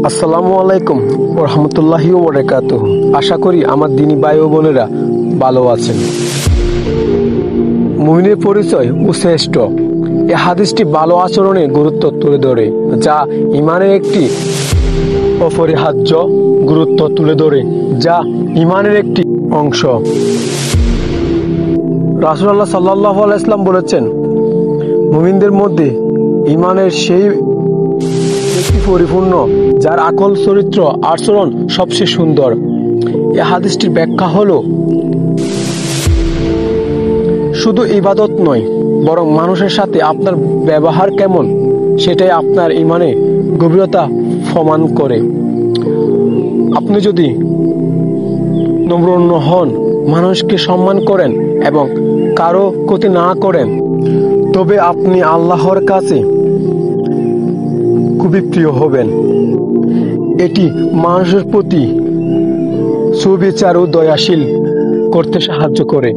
আসসালামু আলাইকুম রহমতুল্লাহি ওয়া বারাকাতুহু। আশা করি আমার দিনী ভাই ও বোনেরা ভালো আছেন। মুমিনের পরিচয় ও শ্রেষ্ঠ। এই হাদিসটি ভালো আচরণের গুরুত্ব তুলে ধরে, যা ইমানের একটি অপরিহার্য গুরুত্ব তুলে ধরে, যা ইমানের একটি অংশ। রাসূলুল্লাহ সাল্লাল্লাহু আলাইহি ওয়াসাল্লাম বলেছেন, মুমিনদের মধ্যে ইমানের সেই ব্যক্তি পরিপূর্ণ যার আকল, চরিত্র, আচরণ সবচেয়ে সুন্দর। এই হাদিসটির ব্যাখ্যা হলো, শুধু ইবাদত নয়, বরং মানুষের সাথে আপনার ব্যবহার কেমন সেটাই আপনার ইমানে গভীরতা প্রমাণ করে। আপনি যদি নম্র হন, মানুষকে সম্মান করেন এবং কারো ক্ষতি না করেন, তবে আপনি আল্লাহর কাছে খুবই প্রিয় হবেন। এটি মানুষের প্রতি সুবিচার ও দয়াশীল করতে সাহায্য করে।